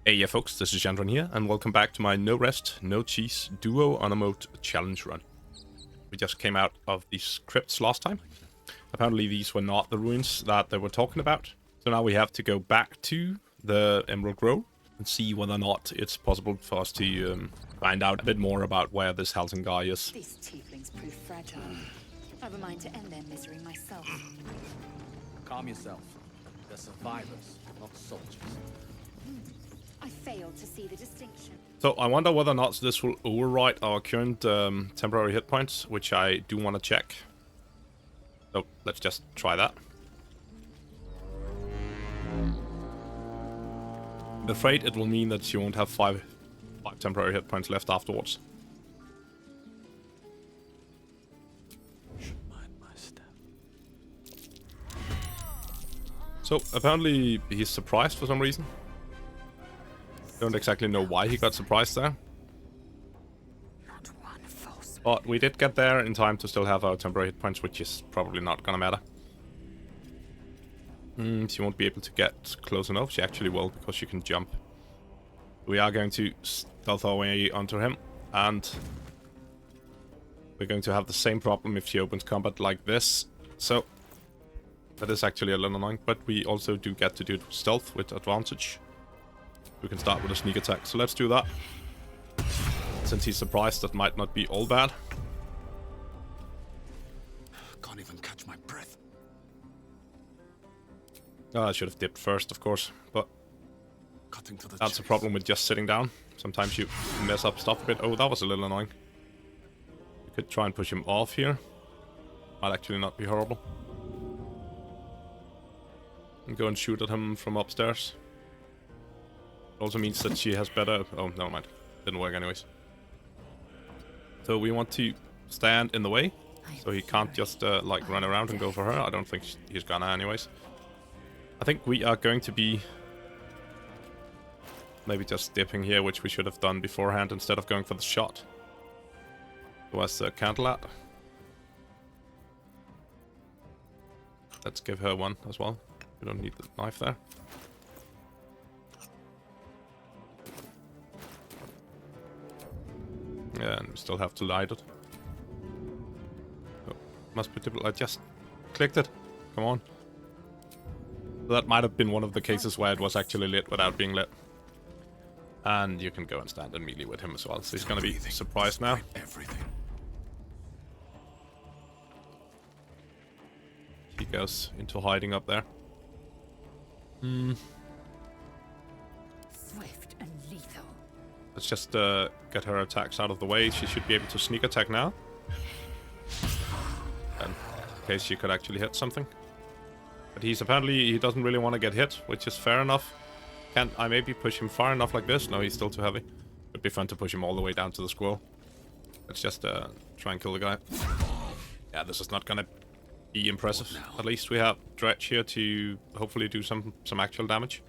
Hey yeah folks, this is Jandron here, and welcome back to my no rest, no cheese duo on a mode challenge run. We just came out of these crypts last time. Apparently these were not the ruins that they were talking about. So now we have to go back to the Emerald Grove and see whether or not it's possible for us to find out a bit more about where this Halton guy is. These tieflings prove fragile. I've a mind to end their misery myself. Calm yourself. They're survivors, not soldiers. I fail to see the distinction. So I wonder whether or not this will override our current temporary hit points, which I do want to check. So let's just try that. I'm afraid it will mean that you won't have five temporary hit points left afterwards. Mind my step. So apparently he's surprised for some reason. Don't exactly know why he got surprised there. Not one false. But we did get there in time to still have our temporary hit points, which is probably not gonna matter. She won't be able to get close enough. She actually will, because she can jump. We are going to stealth our way onto him, and we're going to have the same problem if she opens combat like this. So that is actually a little annoying, but we also do get to do it with stealth with advantage. We can start with a sneak attack, so let's do that. Since he's surprised, that might not be all bad. Can't even catch my breath. I should have dipped first, of course, but Cutting to the that's a problem with just sitting down. Sometimes you mess up stuff a bit. Oh, that was a little annoying. We could try and push him off here. Might actually not be horrible. And go and shoot at him from upstairs. It also means that she has better... Oh, never mind. Didn't work anyways. So we want to stand in the way, so he can't just like run around and go for her. I don't think he's gonna anyways. I think we are going to be maybe just dipping here, which we should have done beforehand instead of going for the shot. Who has the candle at? Let's give her one as well. We don't need the knife there. Yeah, and we still have to light it. Oh, must be difficult. I just clicked it. Come on. That might have been one of the cases where it was actually lit without being lit. And you can go and stand in melee with him as well. So he's gonna be surprised now. Everything. He goes into hiding up there. Swift and lethal. Let's just get her attacks out of the way. She should be able to sneak attack now. And in case she could actually hit something. But he doesn't really want to get hit, which is fair enough. Can I maybe push him far enough like this? No, he's still too heavy. It'd be fun to push him all the way down to the squirrel. Let's just try and kill the guy. Yeah, this is not gonna be impressive. At least we have Dredge here to hopefully do some actual damage.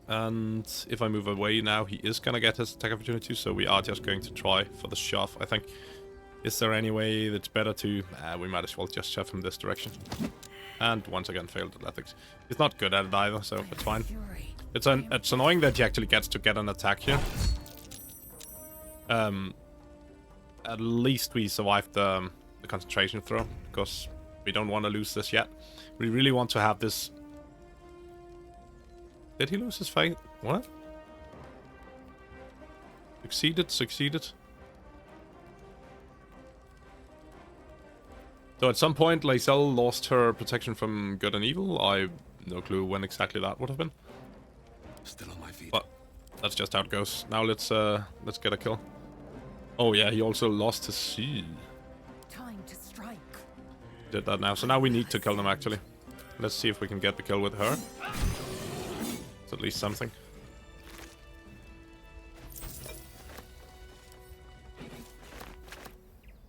And if I move away now, he is gonna get his attack opportunity, so we are just going to try for the shove, I think. Is there any way that's better to... we might as well just shove him this direction. And once again failed athletics. He's not good at it either, so it's fine. It's annoying that he actually gets to get an attack here. At least we survived the concentration throw, because we don't want to lose this yet. We really want to have this... Did he lose his fight? What? Succeeded. So at some point, Lae'zel lost her protection from good and evil. I have no clue when exactly that would have been. Still on my feet. But that's just how it goes. Now let's get a kill. Oh yeah, he also lost his shield. Time to strike. Did that now. So now we need to kill them actually. Let's see if we can get the kill with her. It's at least something.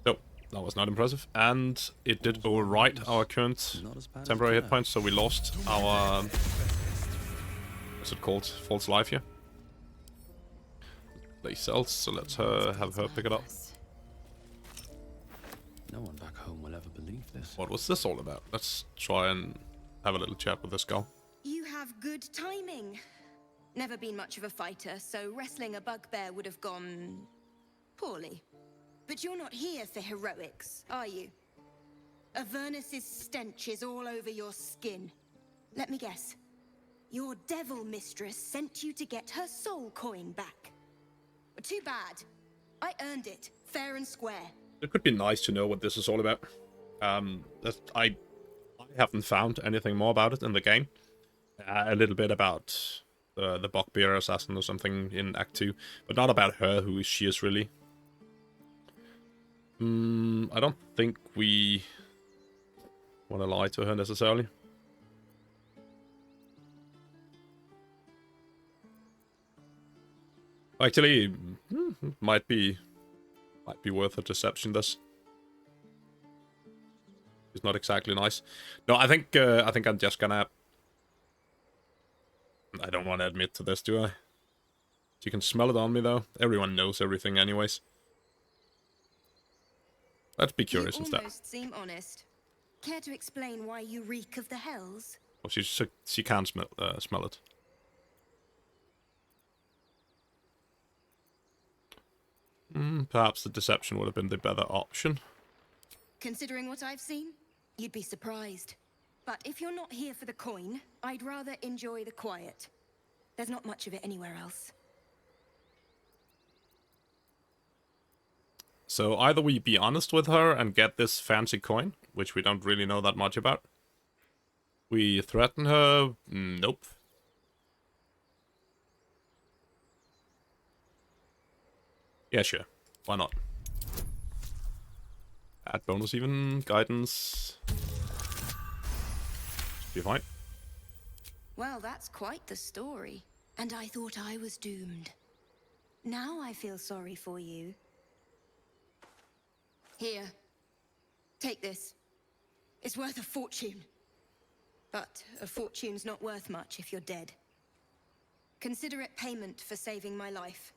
So that was not impressive, and it did overwrite our current temporary hit points, so we lost our what's it called? False life here. Lae'zel, so let's have her pick it up. No one back home will ever believe this. What was this all about? Let's try and have a little chat with this girl. You have good timing. Never been much of a fighter, so wrestling a bugbear would have gone poorly. But you're not here for heroics, are you? Avernus's stench is all over your skin. Let me guess. Your devil mistress sent you to get her soul coin back. Too bad. I earned it, fair and square. It could be nice to know what this is all about. I haven't found anything more about it in the game. A little bit about the Bugbear Assassin or something in Act 2, but not about her, who she is really. I don't think we want to lie to her necessarily. Actually, might be worth a deception. This is not exactly nice. No, I think I'm just gonna. I don't want to admit to this, do I? You can smell it on me though. Everyone knows everything, anyways. Let's be curious instead. You almost seem honest. Care to explain why you reek of the hells? Oh, she can smell it. Perhaps the deception would have been the better option. Considering what I've seen, you'd be surprised. But if you're not here for the coin, I'd rather enjoy the quiet. There's not much of it anywhere else. So either we be honest with her and get this fancy coin, which we don't really know that much about. We threaten her? Nope. Yeah, sure. Why not? Add bonus even, guidance. Be fine. Well, that's quite the story. And I thought I was doomed. Now I feel sorry for you. Here. Take this. It's worth a fortune. But a fortune's not worth much if you're dead. Consider it payment for saving my life.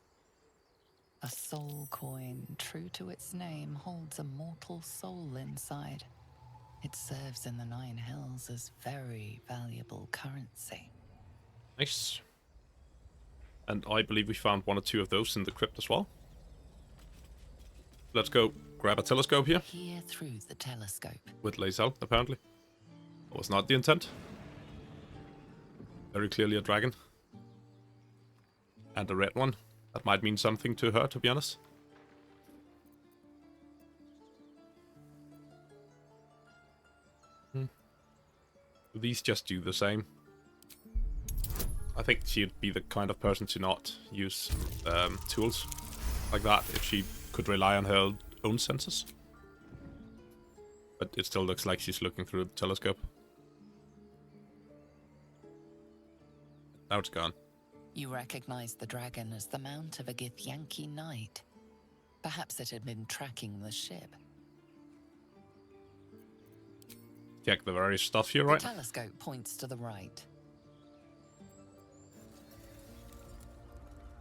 A soul coin, true to its name, holds a mortal soul inside. It serves in the Nine Hells as very valuable currency. Nice. And I believe we found one or two of those in the crypt as well. Let's go grab a telescope here. Here through the telescope. With Lae'zel, apparently. That was not the intent. Very clearly a dragon. And a red one. That might mean something to her, to be honest. These just do the same. I think she'd be the kind of person to not use tools like that if she could rely on her own senses. But it still looks like she's looking through the telescope. Now it's gone. You recognize the dragon as the mount of a Githyanki knight. Perhaps it had been tracking the ship. Check the various stuff here, right? The telescope points to the right.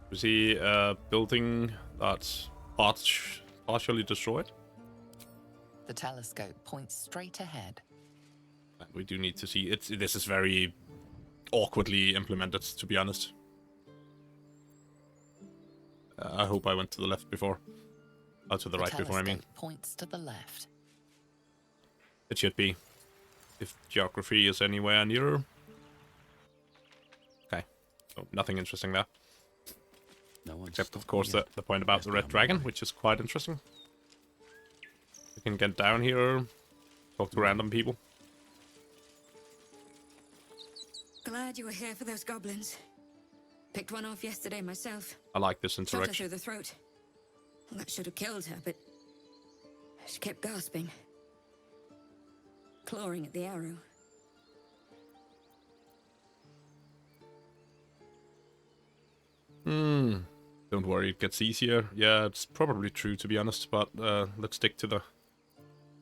We see a building that's partially destroyed. The telescope points straight ahead. And we do need to see it. This is very awkwardly implemented, to be honest. I hope I went to the left before. Oh, to the right before, I mean. The telescope points to the left. It should be. If geography is anywhere nearer. Okay. So nothing interesting there. No Except, of course, the point about the red dragon, which is quite interesting. We can get down here, talk to random people. Glad you were here for those goblins. Picked one off yesterday myself. I like this Shot her interaction. through the throat. Well, that should have killed her, but she kept gasping. Clawing at the arrow. Don't worry, it gets easier. Yeah, it's probably true, to be honest, but let's stick to the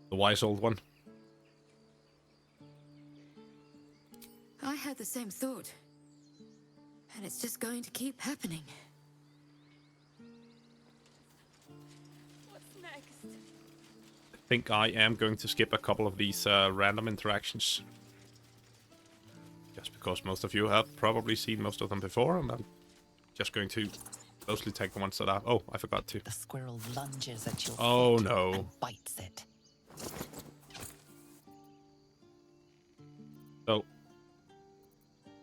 wise old one. I had the same thought. And it's just going to keep happening. What's next? I think I am going to skip a couple of these random interactions. just because most of you have probably seen most of them before, and I'm just going to mostly take the ones that are... Oh, I forgot to. The squirrel lunges at your Oh, foot no. and bites it. So,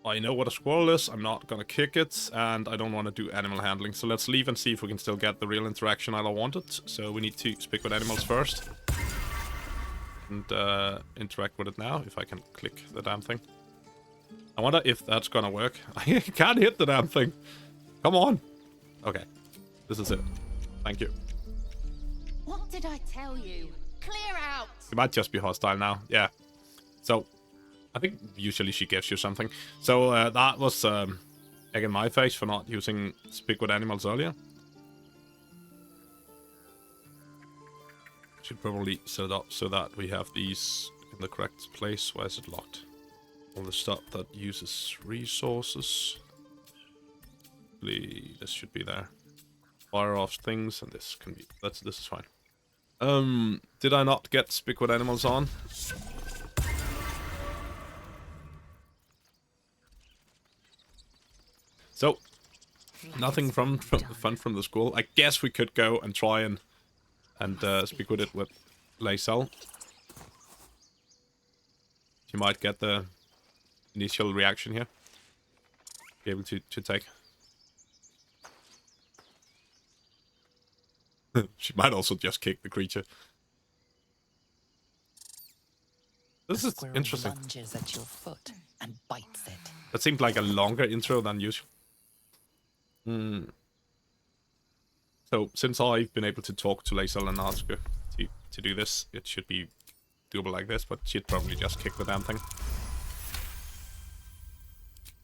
I know what a squirrel is, I'm not gonna kick it, and I don't want to do animal handling. So let's leave and see if we can still get the real interaction I wanted. So we need to speak with animals first. And interact with it now, if I can click the damn thing. I wonder if that's gonna work. I can't hit the damn thing. Come on. Okay, this is it. Thank you. What did I tell you? Clear out! It might just be hostile now. Yeah. So, I think usually she gives you something. So that was egg in my face for not using speak with animals earlier. Should probably set it up so that we have these in the correct place. Why is it locked? All the stuff that uses resources. This should be there. Fire off things, and this can be. This is fine. Did I not get speak with animals on? So, nothing from fun from the school. I guess we could go and try and speak with it with Lae'zel. She might get the initial reaction here. Be able to take. She might also just kick the creature. This is interesting. Lunges at your foot and bites it. That seemed like a longer intro than usual. So, since I've been able to talk to Lae'zel and ask her to do this, it should be doable like this, but she'd probably just kick the damn thing.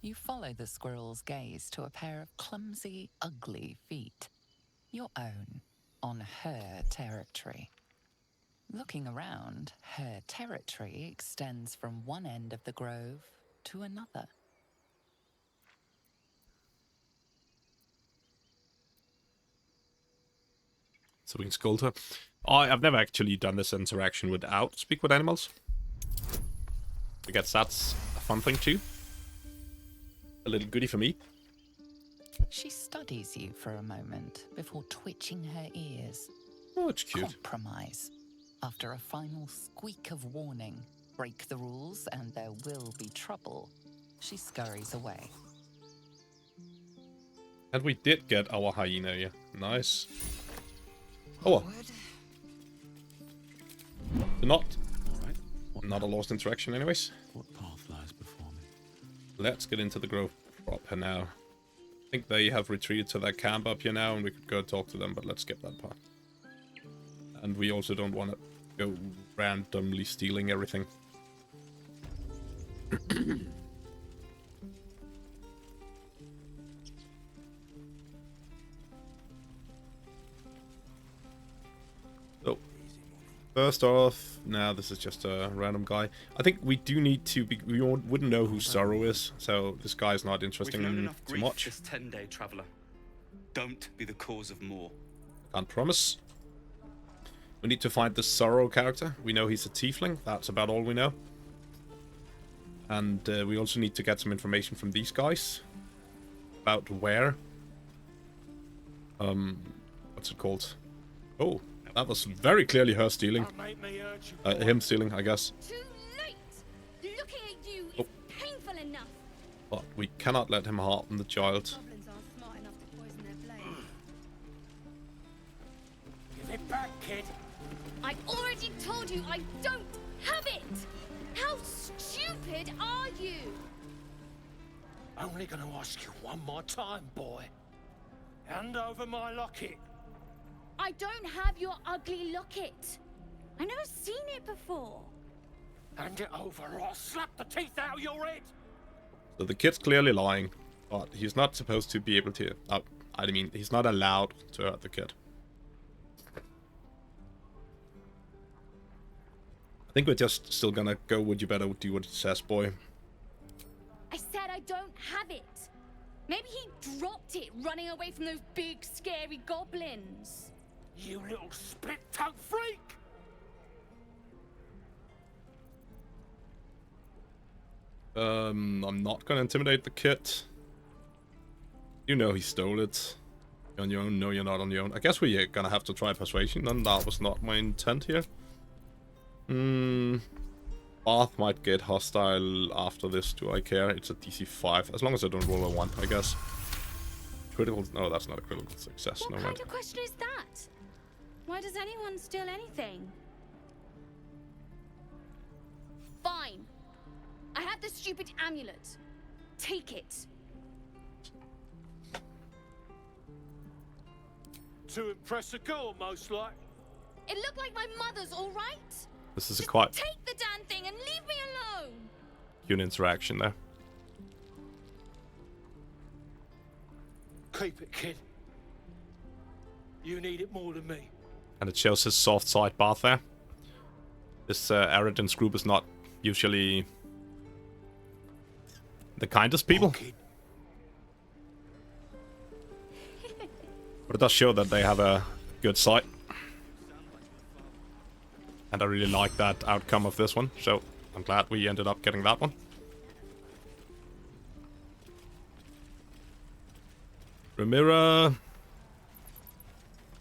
You follow the squirrel's gaze to a pair of clumsy, ugly feet. Your own, on her territory. Looking around, her territory extends from one end of the grove to another. So we can scold her. I've never actually done this interaction without speak with animals. I guess that's a fun thing too. A little goodie for me. She studies you for a moment before twitching her ears. Oh, it's cute. Compromise. After a final squeak of warning, break the rules and there will be trouble, she scurries away. And we did get our hyena, yeah. Nice. Oh well. Not a lost interaction anyways. What path lies before me? Let's get into the grove proper now. I think they have retreated to their camp up here now, and we could go talk to them, but let's skip that part. And we also don't want to go randomly stealing everything. So, first off, now this is just a random guy. I think we do need to be. We wouldn't know who Zorru is, so this guy's not interesting too much. This 10-day traveler. Don't be the cause of more. Can't promise. We need to find the Zorru character. We know he's a tiefling. That's about all we know. And we also need to get some information from these guys about where. What's it called? Oh, that was very clearly her stealing. Him stealing, I guess. Too late! Looking at you is painful enough. But we cannot let him harm the child. Goblins aren't smart enough to poison their blade. Give it back, kid. I already told you I don't have it! How stupid are you? Only gonna ask you one more time, boy. Hand over my locket. I don't have your ugly locket. I've never seen it before. Hand it over or I'll slap the teeth out of your head. So the kid's clearly lying, but he's not supposed to be able to. I mean, he's not allowed to hurt the kid. I think we're just still gonna go with you better do what it says, boy. I said I don't have it. Maybe he dropped it running away from those big, scary goblins. You little split-tongued freak! I'm not gonna intimidate the kid. You know he stole it. You're on your own? No, you're not on your own. I guess we're gonna have to try persuasion, and that was not my intent here. Bath might get hostile after this. Do I care? It's a DC 5. As long as I don't roll a 1, I guess. Critical... No, that's not a critical success. What No, kind right. of question is that? Why does anyone steal anything? Fine. I have the stupid amulet. Take it. To impress a girl, most like. It looked like my mother's, all right? This is a Just quite take the damn thing and leave me alone. cute interaction there. Keep it, kid. You need it more than me. And it shows his soft side Bath there. This Aridance group is not usually the kindest people. Oh, kid. But it does show that they have a good side. And I really like that outcome of this one, so I'm glad we ended up getting that one. Ramira.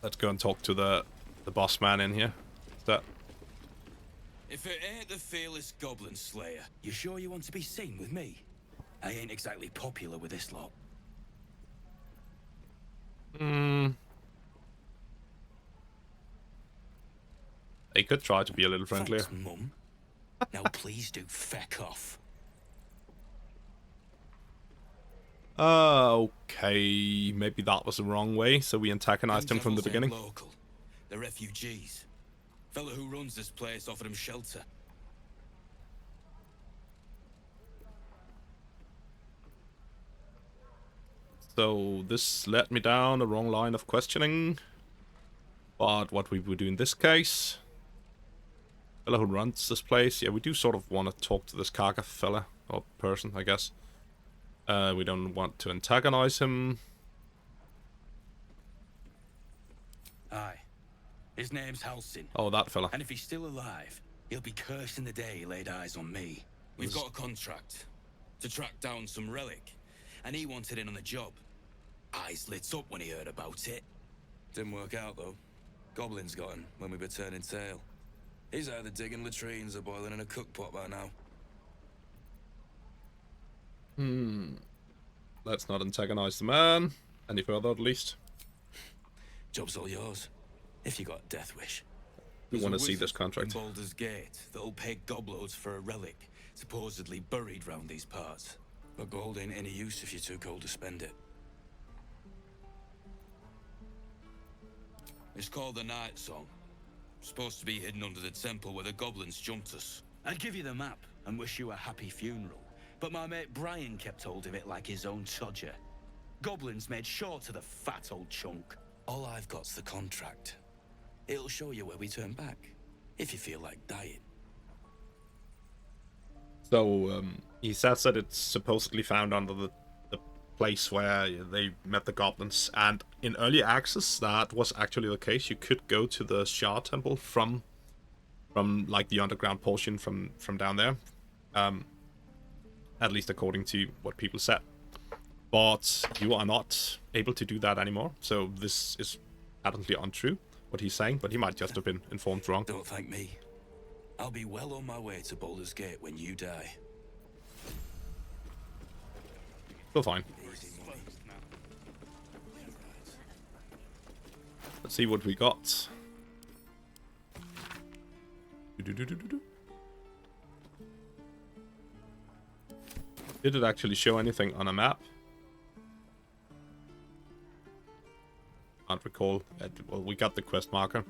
Let's go and talk to the boss man in here. Is that... If it ain't the fearless Goblin Slayer, you sure you want to be seen with me? I ain't exactly popular with this lot. They could try to be a little friendlier. Thanks, Mum. Now please do feck off. Okay, maybe that was the wrong way, so we antagonized him from the Them devils ain't beginning. Local. They're refugees. Fella who runs this place offered him shelter. So this led me down a wrong line of questioning. But what we would do in this case... Fella who runs this place, yeah, we do sort of want to talk to this Karga fella, or person, I guess. We don't want to antagonize him. Aye. His name's Halsin. Oh, that fella. And if he's still alive, he'll be cursing the day he laid eyes on me. We've got a contract to track down some relic, and he wanted in on the job. Eyes lit up when he heard about it. Didn't work out, though. Goblins got him when we were turning tail. He's either digging latrines or boiling in a cookpot by now. Let's not antagonize the man. Any further, at least. Job's all yours. If you got a death wish. We There's want a to see this wizard contract. in Baldur's Gate that'll pay gobloads for a relic, supposedly buried round these parts. But gold ain't any use if you're too cold to spend it. It's called the Night Song. Supposed to be hidden under the temple where the goblins jumped us. I'd give you the map and wish you a happy funeral, but my mate Brian kept hold of it like his own todger. Goblins made sure to the fat old chunk. All I've got's the contract. It'll show you where we turn back, if you feel like dying. So, he says that it's supposedly found under the place where they met the goblins, and in early access that was actually the case. You could go to the Shard Temple from like the underground portion from down there, at least according to what people said. But you are not able to do that anymore, so this is apparently untrue what he's saying, but he might just have been informed wrong. Don't thank me. I'll be well on my way to Baldur's Gate when you die. Still fine. Let's see what we got. Did it actually show anything on a map? Can't recall. Well, we got the quest marker.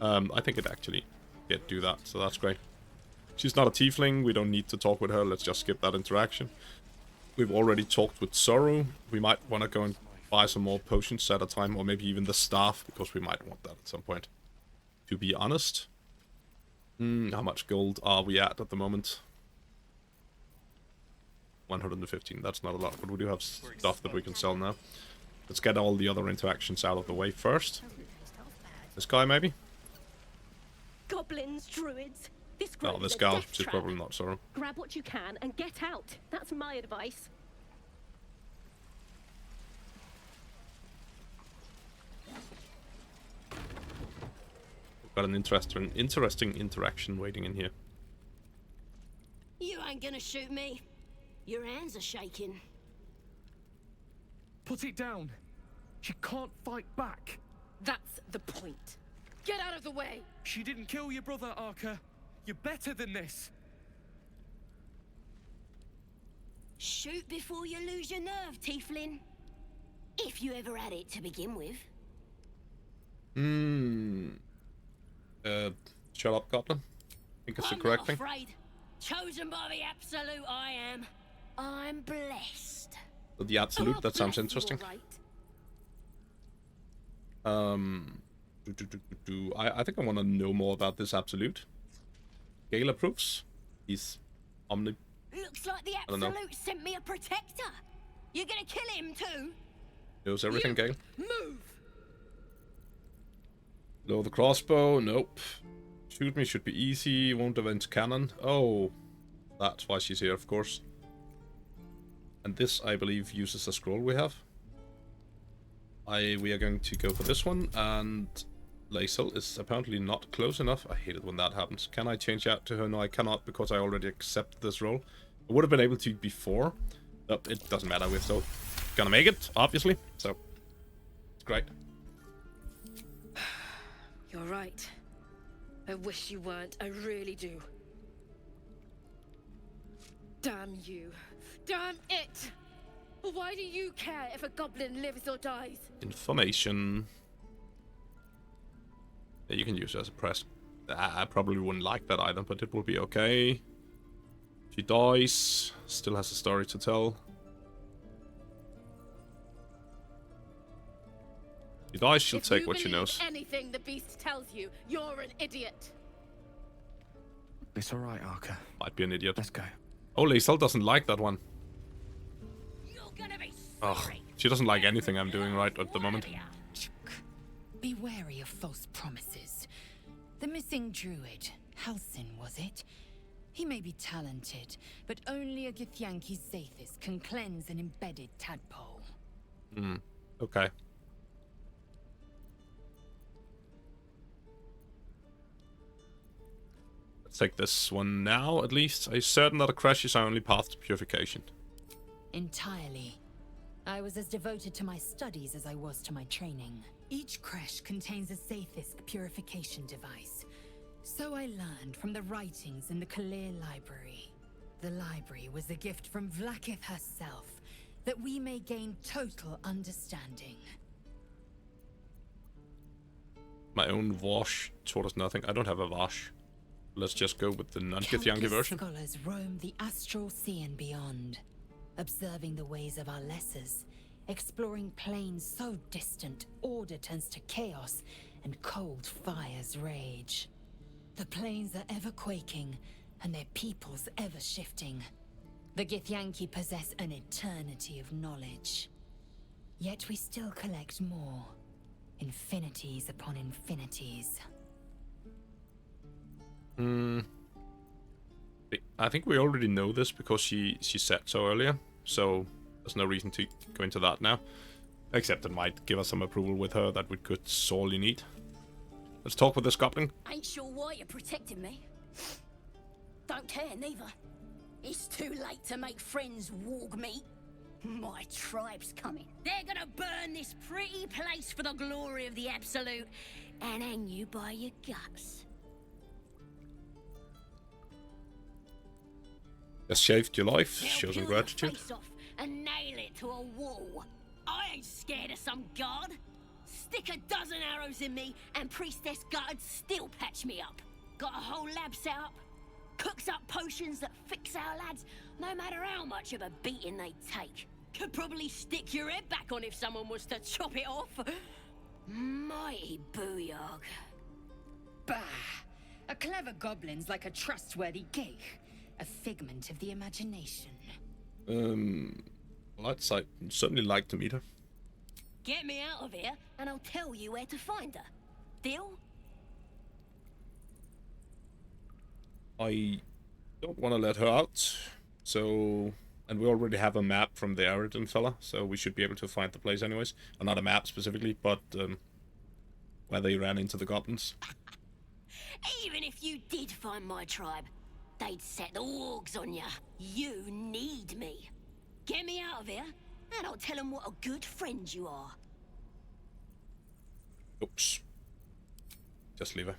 I think it actually did do that, so that's great. She's not a tiefling. We don't need to talk with her. Let's just skip that interaction. We've already talked with Zorru. We might want to go and buy some more potions at a time, or maybe even the staff, because we might want that at some point. To be honest. How much gold are we at the moment? 115. That's not a lot, but we do have stuff that we can sell now. Let's get all the other interactions out of the way first. This guy, maybe? Goblins, druids, This Oh, grove this is a gal, death she's trap. probably not Zorru. Grab what you can and get out. That's my advice. We've got an interesting interaction waiting in here. You ain't gonna shoot me. Your hands are shaking. Put it down. She can't fight back. That's the point. Get out of the way! She didn't kill your brother, Arca. You're better than this. Shoot before you lose your nerve, Tieflin. If you ever had it to begin with. Shut up, Goblin. I think it's the I'm correct not thing. afraid. Chosen by the Absolute, I am. I'm blessed. The Absolute, that sounds Bless you, interesting. all right. I think I want to know more about this Absolute. Gale approves. He's omni. Looks like the don't know. Absolute sent me a protector. You're gonna kill him too? Knows everything, Gale. Move! Lower the crossbow. Nope. Shoot me should be easy. Won't avenge cannon. Oh, that's why she's here, of course. And this, I believe, uses a scroll we have. We are going to go for this one, and Lae'zel is apparently not close enough. I hate it when that happens. Can I change that to her? No, I cannot, because I already accepted this role. I would have been able to before, but it doesn't matter. We're still gonna make it, obviously, so it's great. You're right. I wish you weren't. I really do. Damn you. Damn it! Why do you care if a goblin lives or dies? Information. Yeah, you can use it as a press. I probably wouldn't like that either, but it will be okay. She dies. Still has a story to tell. She dies, she'll take what she knows. Anything the beast tells you, you're an idiot. It's all right, Arca. Might be an idiot. Let's go. Oh, Lae'zel doesn't like that one. You're gonna be Ugh, sorry. she doesn't like anything I'm doing right at the moment. Be wary of false promises. The missing druid, Halsin, was it? He may be talented, but only a Githyanki Zathis can cleanse an embedded tadpole. Okay. Let's take this one now, at least. Are you certain that a crash is our only path to purification? Entirely. I was as devoted to my studies as I was to my training. Each creche contains a Zathis purification device. So I learned from the writings in the Bugbear Library. The library was a gift from Vlaakith herself, that we may gain total understanding. My own Vosh taught us nothing. I don't have a Vosh. Let's just go with the non-Githyanki Countless version. scholars roam the astral sea and beyond, observing the ways of our lessers, exploring planes so distant, order turns to chaos, and cold fires rage. The planes are ever quaking, and their peoples ever shifting. The Githyanki possess an eternity of knowledge. Yet we still collect more. Infinities upon infinities. I think we already know this because she said so earlier, so there's no reason to go into that now. Except it might give us some approval with her that we could sorely need. Let's talk with this goblin. Ain't sure why you're protecting me. Don't care, neither. It's too late to make friends, warg meat. My tribe's coming. They're gonna burn this pretty place for the glory of the Absolute and hang you by your guts. Has shaved your life, They'll show some peel your gratitude. face off and nail it to a wall. I ain't scared of some guard. Stick a dozen arrows in me and Priestess Gut'd still patch me up. Got a whole lab set up. Cooks up potions that fix our lads, no matter how much of a beating they take. Could probably stick your head back on if someone was to chop it off. Mighty booyog. Bah! A clever goblin's like a trustworthy gig. A figment of the imagination. Well, I'd certainly like to meet her. Get me out of here, and I'll tell you where to find her. Deal? I don't want to let her out, so... And we already have a map from the Aridin fella, so we should be able to find the place anyways. Or not a map specifically, but where they ran into the goblins. Even if you did find my tribe, they'd set the wargs on ya. You need me. Get me out of here, and I'll tell them what a good friend you are. Oops. Just leave her.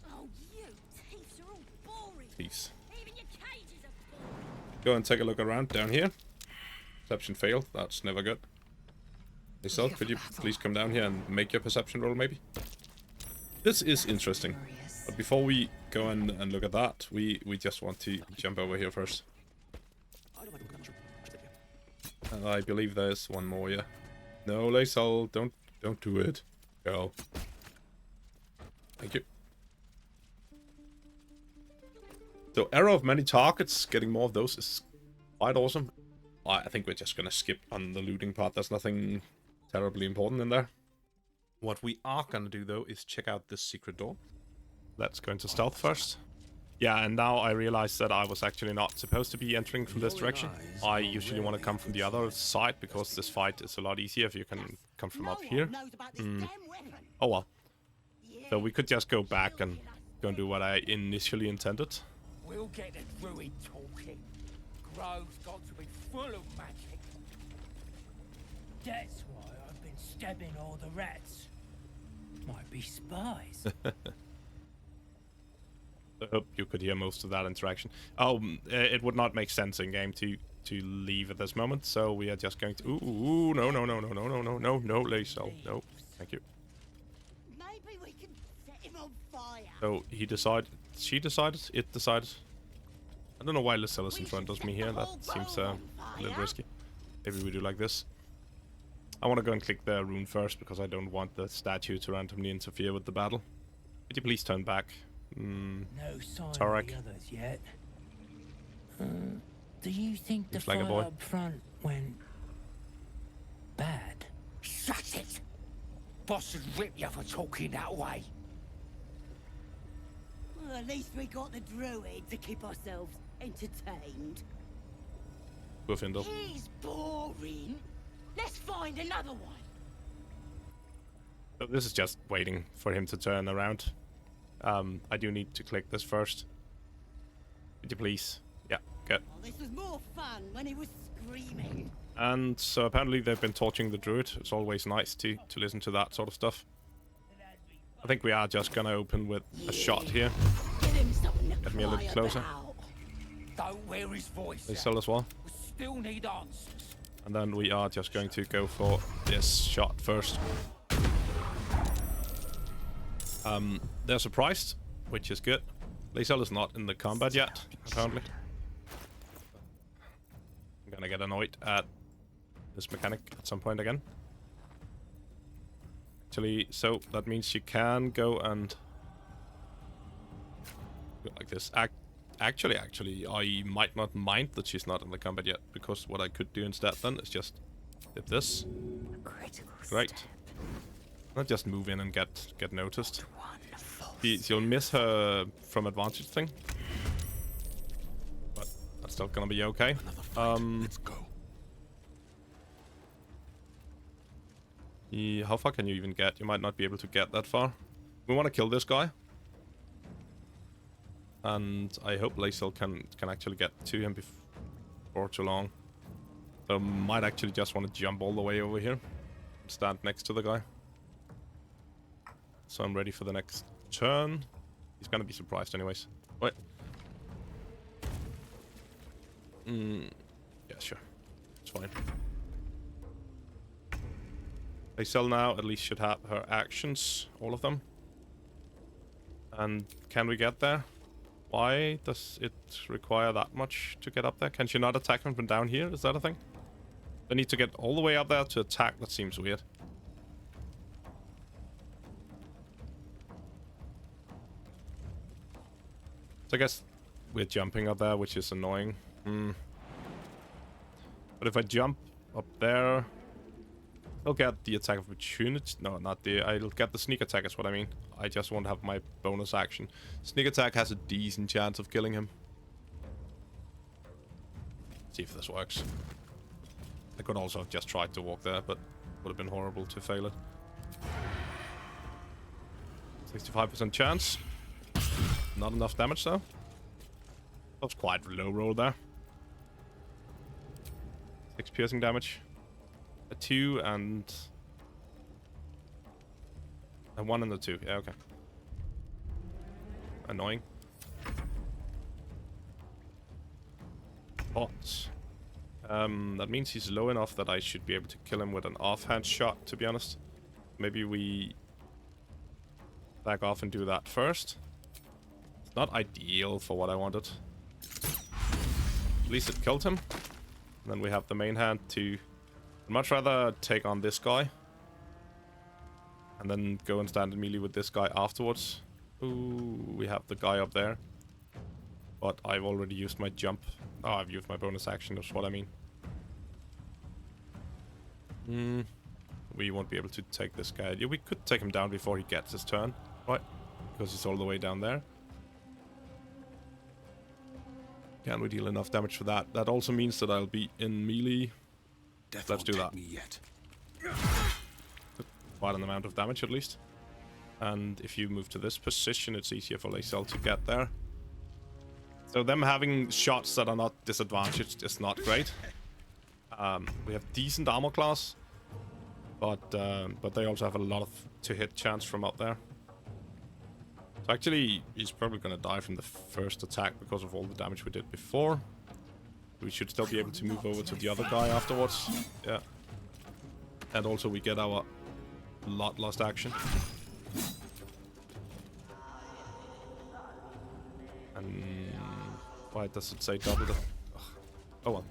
Oh, you thieves are all boring. Peace. Even your cages are boring. Go and take a look around down here. Perception failed. That's never good. Lisa, could you please come down here and make your perception roll, maybe? This is interesting. But before we go and look at that, we just want to jump over here first. I believe there's one more, yeah. No, Laisal, don't do it. Girl. Thank you. So, arrow of many targets, getting more of those is quite awesome. I think we're just gonna skip on the looting part. There's nothing terribly important in there. What we are gonna do, though, is check out this secret door. Let's go into stealth first. Yeah, and now I realize that I was actually not supposed to be entering from this direction. I usually want to come from the other side, because this fight is a lot easier if you can come from up here. Oh well. So we could just go back and go and do what I initially intended. We'll get the druid talking. Grove's got to be full of magic. That's why I've been stabbing all the rats. Might be spies. I hope you could hear most of that interaction. Oh, it would not make sense in game to leave at this moment, so we are just going to. Ooh, no, Laisal, no, thank you. Maybe we can set him on fire. So he decided, she decided, it decided. I don't know why Laisal is in front of me here. That seems a little risky. Maybe we do like this. I want to go and click the rune first because I don't want the statue to randomly interfere with the battle. Could you please turn back? No sign Tarek. of the others yet. Do you think the Looks like a fight boy. up front went bad? Shut it! Boss would rip you for talking that way. Well, at least we got the druid to keep ourselves entertained. Buffindle. He's boring. Let's find another one. So this is just waiting for him to turn around. I do need to click this first. Could you please? Yeah, good. Oh, this was more fun when he was screaming. And so apparently they've been torching the druid. It's always nice to listen to that sort of stuff. I think we are just gonna open with a shot here. Give him something to Get me a little cry closer. about. Don't wear his voice. They sell as well. We still need answers. And then we are just going to go for this shot first. They're surprised, which is good. Laisal is not in the combat yet, apparently. I'm gonna get annoyed at this mechanic at some point again. Actually, so that means you can go and go like this. Actually, I might not mind that she's not in the combat yet, because what I could do instead then is just dip this. Great. Not just move in and get noticed. You'll miss her from advantage thing, but that's still gonna be okay. Let's go. How far can you even get? You might not be able to get that far. We want to kill this guy, and I hope Laisal can actually get to him before too long. So might actually just want to jump all the way over here, stand next to the guy. So I'm ready for the next turn. He's gonna be surprised anyways. Wait. Yeah, sure. It's fine. Laisal now at least should have her actions, all of them. And can we get there? Why does it require that much to get up there? Can she not attack him from down here? Is that a thing? I need to get all the way up there to attack. That seems weird. So I guess we're jumping up there, which is annoying. But if I jump up there, I'll get the attack of opportunity. No, not the... I'll get the sneak attack is what I mean. I just won't have my bonus action. Sneak attack has a decent chance of killing him. See if this works. I could also have just tried to walk there, but would have been horrible to fail it. 65% chance. Not enough damage though. That was quite low roll there. 6 piercing damage. A 2 and a 1 and a 2. Yeah, okay. Annoying. But that means he's low enough that I should be able to kill him with an offhand shot, to be honest. Maybe we back off and do that first. It's not ideal for what I wanted. At least it killed him. And then we have the main hand to... I'd much rather take on this guy. And then go and stand in melee with this guy afterwards. Ooh, we have the guy up there. But I've already used my jump. Oh, I've used my bonus action, that's what I mean. We won't be able to take this guy. Yeah, we could take him down before he gets his turn, right? Because he's all the way down there. Can we deal enough damage for that? That also means that I'll be in melee. Let's do that. Quite an amount of damage at least. And if you move to this position, it's easier for Lae'zel to get there. So them having shots that are not disadvantaged is not great. We have decent armor class, but they also have a lot of to-hit chance from up there. So actually, he's probably gonna die from the first attack because of all the damage we did before. We should still be able to move over to the other guy afterwards. Yeah. And also we get our lost action. And why does it say double the... Oh well.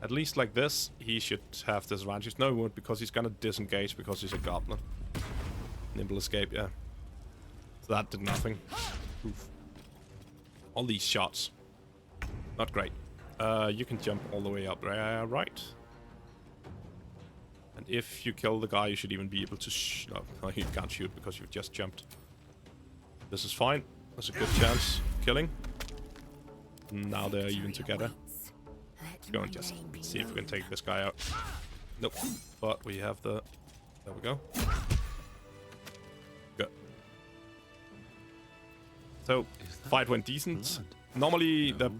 At least like this, he should have disadvantage. No, he won't, because he's gonna disengage because he's a goblin. Nimble escape, yeah. So that did nothing. Oof. All these shots. Not great. You can jump all the way up there, right? And if you kill the guy, you should even be able to no, you can't shoot because you've just jumped. This is fine. There's a good chance. Killing. Now they're even together. Let's go and just see if we can take this guy out. Nope. But we have the... There we go. Good. So, fight went decent. Normally, the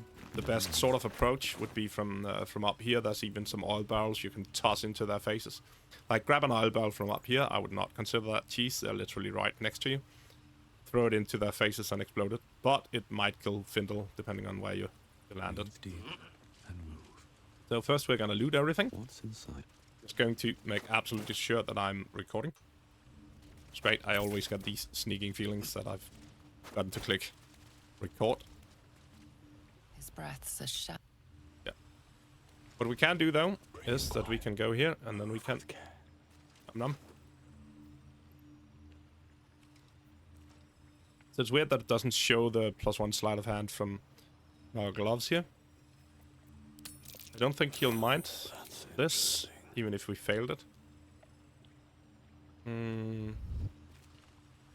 best sort of approach would be from up here. There's even some oil barrels you can toss into their faces. Like, grab an oil barrel from up here. I would not consider that cheese. They're literally right next to you. Throw it into their faces and explode it. But it might kill Findle, depending on where you landed. So first we're gonna loot everything. What's inside? Just going to make absolutely sure that I'm recording. It's great. I always get these sneaking feelings that I've gotten to click record. His breath's a shot. Yeah. What we can do though is that we can go here and then we can num. So it's weird that it doesn't show the +1 sleight of hand from our gloves here. I don't think he'll mind this, even if we failed it.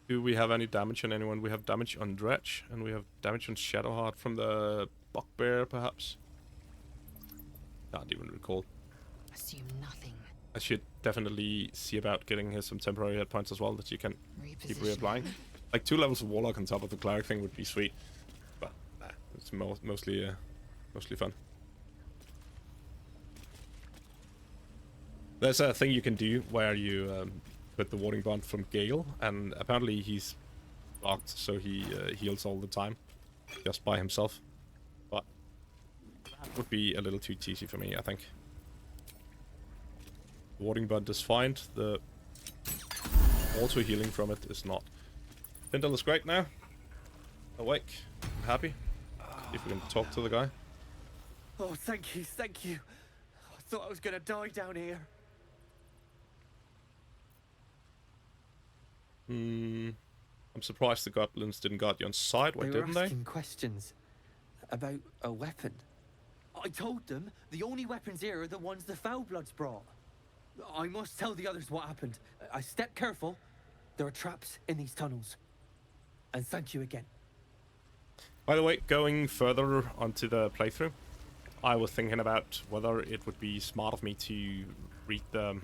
Do we have any damage on anyone? We have damage on Dredge, and we have damage on Shadowheart from the Bugbear, perhaps. Can't even recall. Assume nothing. I should definitely see about getting here some temporary hit points as well that you can keep reapplying. Like 2 levels of Warlock on top of the Cleric thing would be sweet, but nah, it's mostly fun. There's a thing you can do where you put the Warding Bond from Gale, and apparently he's locked, so he heals all the time, just by himself. But that would be a little too cheesy for me, I think. Warding Bond is fine. The auto healing from it is not. Findle is great now. Awake. I'm happy. If we can talk to the guy. Oh, thank you, thank you. I thought I was gonna die down here. I'm surprised the Goblins didn't guard you on side. Why didn't they? Asking questions about a weapon. I told them the only weapons here are the ones the Foulbloods brought. I must tell the others what happened. I stepped careful. There are traps in these tunnels. And thank you again. By the way, going further onto the playthrough, I was thinking about whether it would be smart of me to read the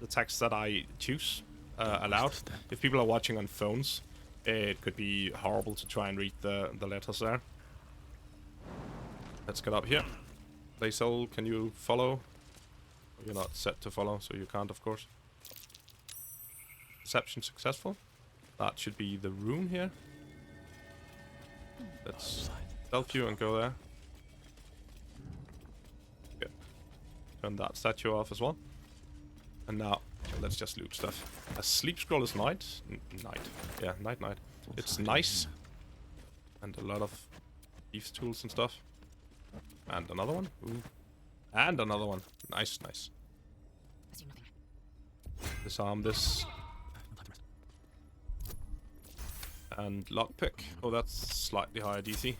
text that I choose aloud. If people are watching on phones, it could be horrible to try and read the letters there. Let's get up here. Lae'zel, can you follow? You're not set to follow, so you can't, of course. Deception successful. That should be the room here. Let's stealth you and go there. Good. Turn that statue off as well. And now, let's just loot stuff. A sleep scroll is night. Night. Yeah, night. It's nice. And a lot of thieves tools and stuff. And another one. Ooh. And another one. Nice. Disarm this. And lockpick. Oh, that's slightly higher DC.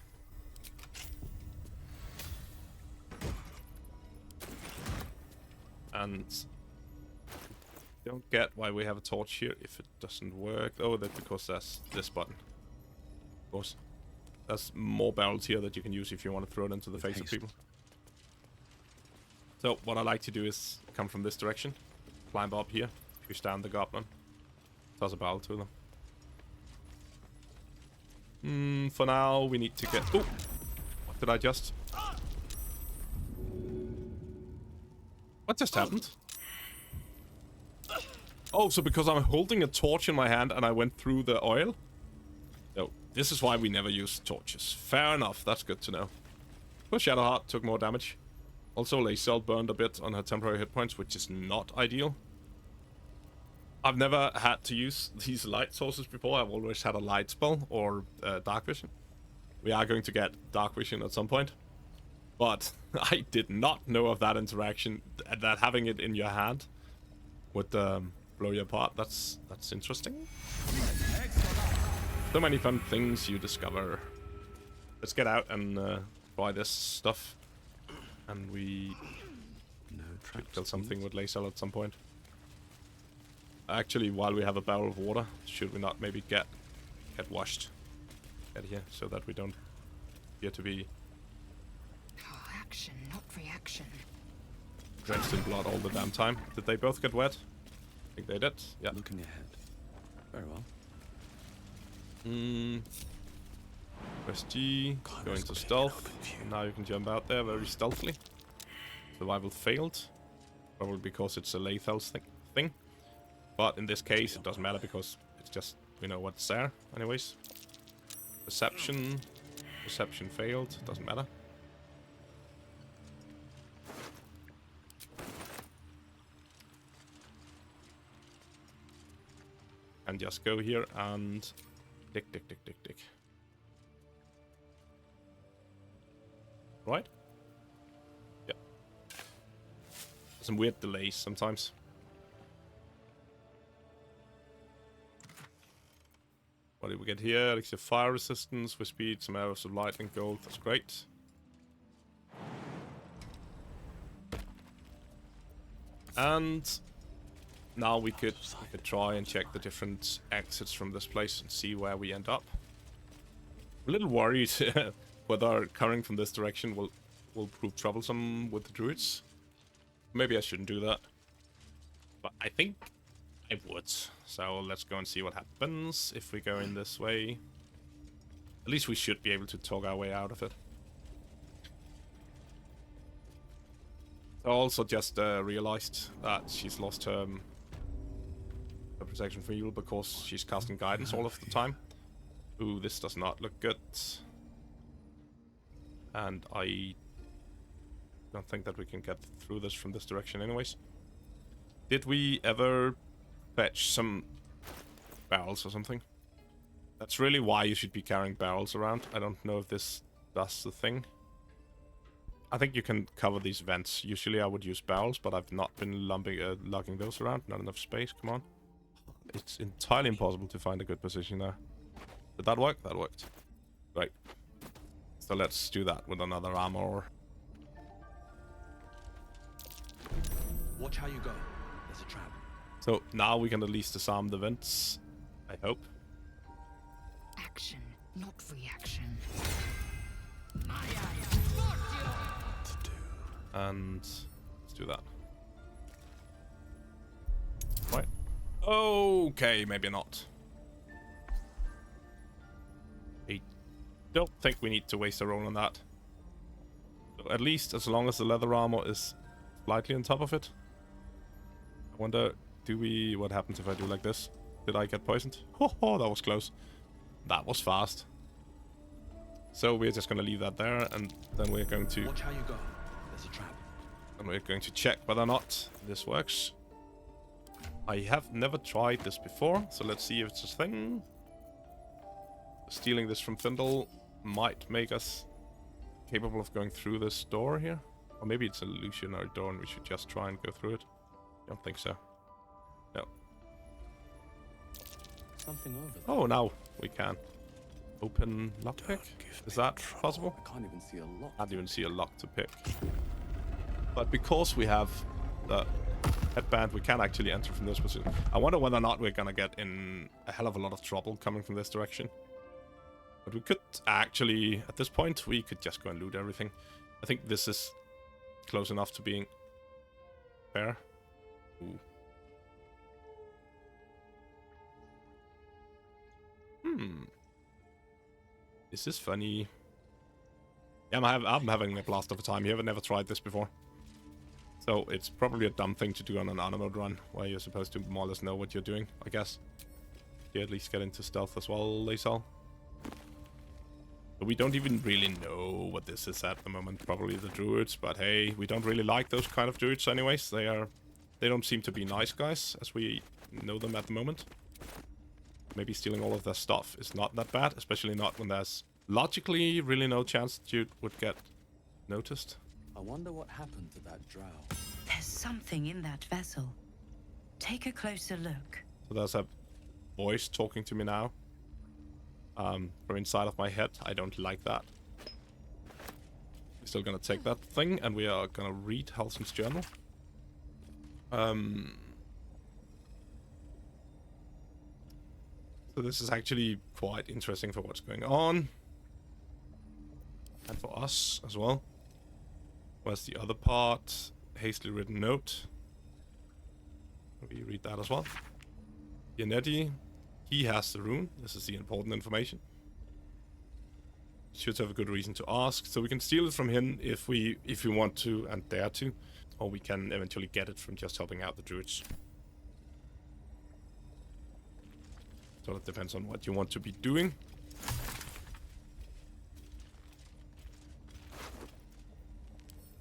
And don't get why we have a torch here if it doesn't work. Oh, that's because that's this button. Of course. There's more barrels here that you can use if you want to throw it into the face of people. So what I like to do is come from this direction, climb up here, push down the goblin, toss a barrel to them. For now we need to get... Oh! What did I just... What just happened? Oh, so because I'm holding a torch in my hand and I went through the oil? No, this is why we never use torches. Fair enough, that's good to know. Poor Shadowheart took more damage. Also, Lae'zel burned a bit on her temporary hit points, which is not ideal. I've never had to use these light sources before. I've always had a light spell or dark vision. We are going to get dark vision at some point. But I did not know of that interaction, that having it in your hand would blow you apart. That's interesting. So many fun things you discover. Let's get out and buy this stuff. And we should kill something with Lae'zel at some point. Actually, while we have a barrel of water, should we not maybe get washed? Get here, so that we don't appear to be... Action, not reaction. Drenched in blood all the damn time. Did they both get wet? I think they did. Yeah. Looking ahead. Very well. Press G, go into stealth. And now you can jump out there very stealthily. Survival failed. Probably because it's a Laethel's thing. But in this case, it doesn't matter because it's just, we know what's there anyways. Perception. Perception failed. Doesn't matter. And just go here and dig. Right? Yeah. Some weird delays sometimes. What did we get here? Elixir fire resistance with speed, some arrows of lightning, gold. That's great. And now we could try and check the different exits from this place and see where we end up. I'm a little worried whether coming from this direction will prove troublesome with the druids. Maybe I shouldn't do that. But I think I would. So let's go and see what happens if we go in this way. At least we should be able to talk our way out of it. I also just realized that she's lost her protection from evil because she's casting guidance all of the time. Ooh, this does not look good. And I don't think that we can get through this from this direction anyways. Did we ever fetch some barrels or something? That's really why you should be carrying barrels around. I don't know if this does the thing. I think you can cover these vents. Usually I would use barrels, but I've not been lugging those around. Not enough space, come on. It's entirely impossible to find a good position there. Did that work? That worked. Great. So let's do that with another armor. Watch how you go. There's a trap. So now we can at least disarm the vents, I hope. Action, not reaction. And let's do that. Right. Okay, maybe not. I don't think we need to waste a roll on that. So at least as long as the leather armor is slightly on top of it. I wonder, what happens if I do like this? Did I get poisoned? Oh, that was close. That was fast. So we're just gonna leave that there, and then we're going to... Watch how you go. There's a trap. And we're going to check whether or not this works. I have never tried this before, so let's see if it's a thing. Stealing this from Findle might make us capable of going through this door here. Or maybe it's an illusionary door and we should just try and go through it. Don't think so. No. Something over there. Oh, now we can. Open lockpick? Is that possible? I can't even see a lock. Can't even see a lock to pick. But because we have the headband, we can actually enter from this position. I wonder whether or not we're gonna get in a hell of a lot of trouble coming from this direction. But we could actually, at this point, we could just go and loot everything. I think this is close enough to being fair. Ooh. Is this funny? Yeah, I'm having a blast of a time here. I've never tried this before. So it's probably a dumb thing to do on an auto mode run, where you're supposed to more or less know what you're doing, I guess. You at least get into stealth as well, Laysal. But we don't even really know what this is at the moment. Probably the druids, but hey, we don't really like those kind of druids anyways. They don't seem to be nice guys, as we know them at the moment. Maybe stealing all of their stuff is not that bad, especially not when there's logically really no chance that you would get noticed. I wonder what happened to that drow. There's something in that vessel. Take a closer look. So there's a voice talking to me now. From inside of my head. I don't like that. We're still gonna take that thing, and we are gonna read Halsin's journal. So this is actually quite interesting for what's going on. And for us as well. Where's the other part? Hastily written note. We read that as well. Yaneti, he has the rune. This is the important information. Should have a good reason to ask. So we can steal it from him if we want to and dare to. Or we can eventually get it from just helping out the druids. So it depends on what you want to be doing.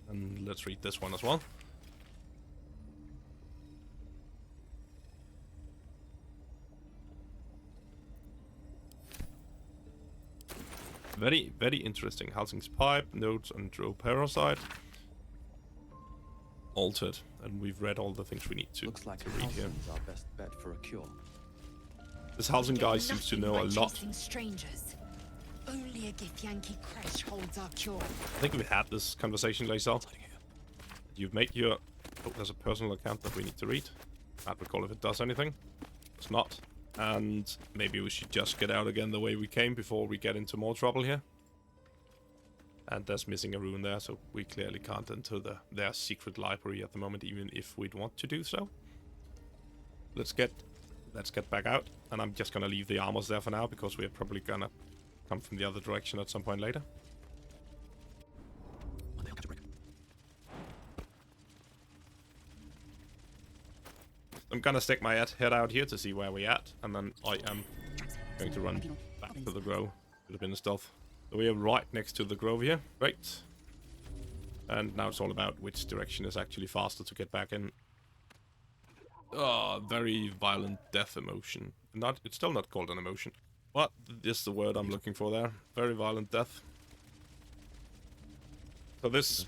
And let's read this one as well. Very, very interesting. Halsing's pipe, notes on drow parasite. Altered, and we've read all the things we need to, Looks like to read here. Halsin's our best bet for a cure. This Halsing guy seems to know a lot. Strangers. Only a Githyanki crash holds our cure. I think we've had this conversation, Laysal. You've made your... Oh, there's a personal account that we need to read. Can't recall if it does anything. It's not. And maybe we should just get out again the way we came before we get into more trouble here. And there's missing a rune there, so we clearly can't enter their secret library at the moment, even if we'd want to do so. Let's get back out, and I'm just gonna leave the armors there for now, because we're probably gonna come from the other direction at some point later. I'm gonna stick my head out here to see where we're at, and then I am going to run back to the grove. Could have been a stealth. So we are right next to the grove here. Great. And now it's all about which direction is actually faster to get back in. Oh, very violent death emotion. It's still not called an emotion. What is the word I'm looking for there? Very violent death. So this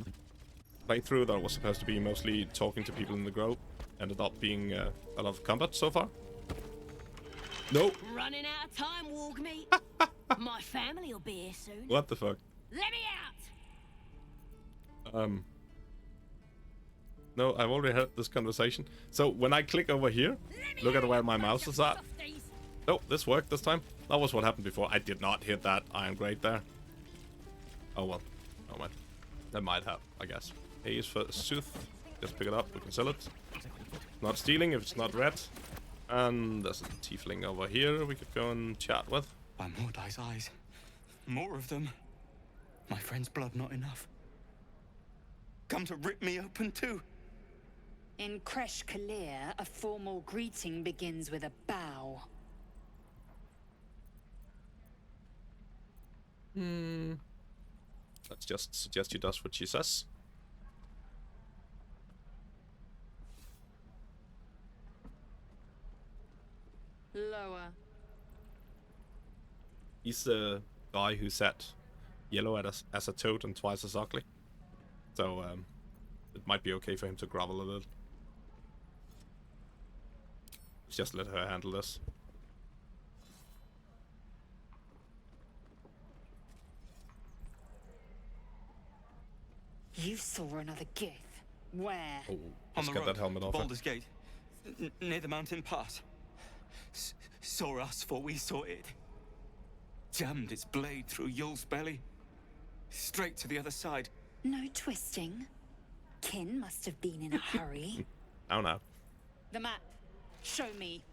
playthrough that was supposed to be mostly talking to people in the grove ended up being a lot of combat so far. Nope. Running out of time, Wargmeat. My family will be here soon. What the fuck? Let me out! No, I've already had this conversation. So when I click over here, look at where my mouse is at. Oh, this worked this time. That was what happened before. I did not hit that iron grate there. Oh well. Oh man. That might have, I guess. A is for Sooth. Just pick it up, we can sell it. Not stealing if it's not red. And there's a tiefling over here we could go and chat with. By Mordai's eyes. More of them. My friend's blood not enough. Come to rip me open too. In Kresh Kalir, a formal greeting begins with a bow. Let's just suggest he does what she says. Lower. He's the guy who said yellow as a toad and twice as ugly. So, it might be okay for him to grovel a little. Just let her handle this. You saw another gith. Where? Oh, On let's the get road, that helmet off her. Baldur's Gate. Near the mountain pass. Saw us for we saw it. Jammed its blade through Yul's belly. Straight to the other side. No twisting. Kin must have been in a hurry. Oh no. The map. Show me.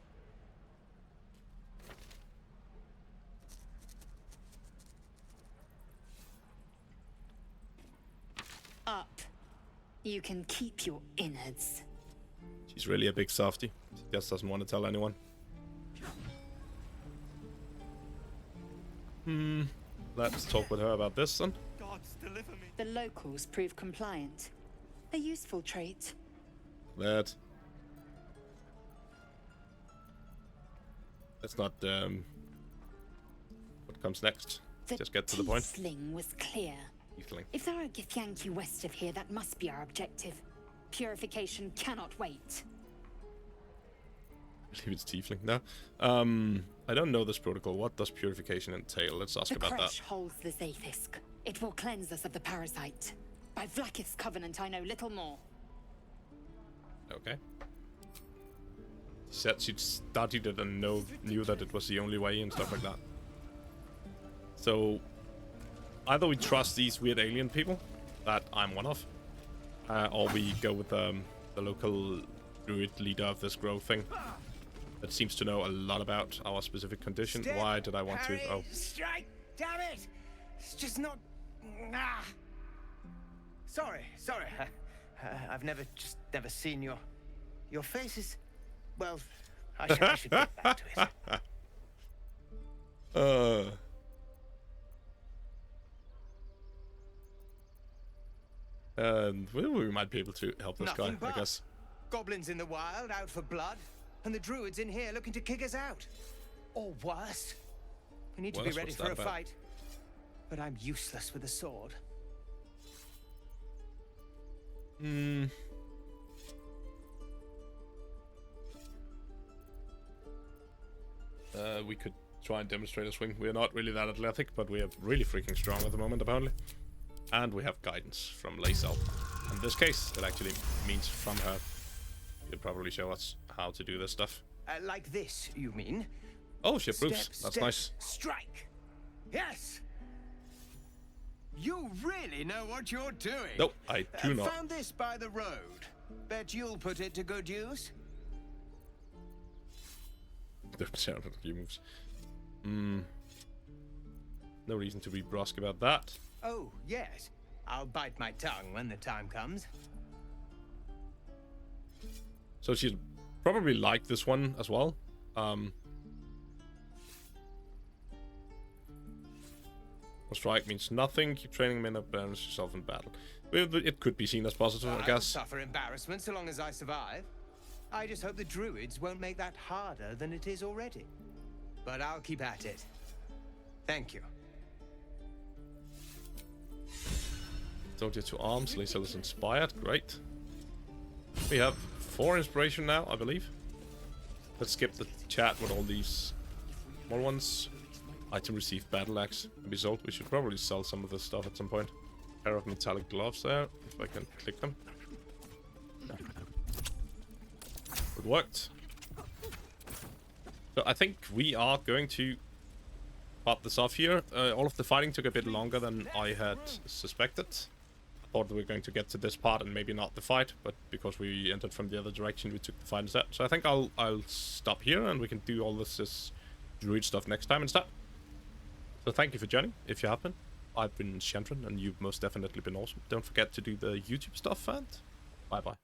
Up. You can keep your innards. She's really a big softie. She just doesn't want to tell anyone. Let's talk with her about this then. Gods, deliver me. The locals prove compliant. A useful trait. Let's not what comes next? Just get to the point. The Tiefling was clear. Tiefling. If there are Githyanki west of here, that must be our objective. Purification cannot wait. I believe it's Tiefling now. I don't know this protocol. What does purification entail? Let's ask The about that. Kresh holds the Zaithisk. It will cleanse us of the parasite. By Vlaakith's covenant, I know little more. Okay. She said she studied it and knew that it was the only way and stuff like that. So, either we trust these weird alien people, that I'm one of, or we go with the local druid leader of this grove thing that seems to know a lot about our specific condition. Step, Why did I want Harry, to? Oh. Strike! Damn it! It's just not. Ah. Sorry. I've never seen your faces. Well, I should get back to it. And well, we might be able to help this Nothing guy, but I guess. Goblins in the wild, out for blood, and the druids in here looking to kick us out. Or worse. We need to be Worse? ready What's for that a about? fight. But I'm useless with a sword. We could try and demonstrate a swing. We're not really that athletic, but we are really freaking strong at the moment, apparently. And we have guidance from Lazel. In this case, it actually means from her. She'll probably show us how to do this stuff. Like this, you mean? Oh, she approves. Step, That's step, nice. Strike. Yes. You really know what you're doing. No, I do not. Found this by the road. Bet you'll put it to good use. Don't sound a few moves. No reason to be brusque about that. Oh, yes. I'll bite my tongue when the time comes. So she'd probably like this one as well. Strike means nothing. Keep training men up, balance yourself in battle. It could be seen as positive, I I'll guess. suffer embarrassment so long as I survive. I just hope the druids won't make that harder than it is already. But I'll keep at it. Thank you. Soldier to arms. Lazel is inspired. Great. We have 4 inspiration now, I believe. Let's skip the chat with all these small ones. Item received battle axe. Be sold. We should probably sell some of this stuff at some point. Pair of metallic gloves there, if I can click them. It worked. So I think we are going to pop this off here. All of the fighting took a bit longer than I had suspected. I thought we were going to get to this part and maybe not the fight, but because we entered from the other direction, we took the fight instead. So I think I'll stop here and we can do all this druid stuff next time instead. So thank you for joining, if you have been. I've been Shandron, and you've most definitely been awesome. Don't forget to do the YouTube stuff, and bye-bye.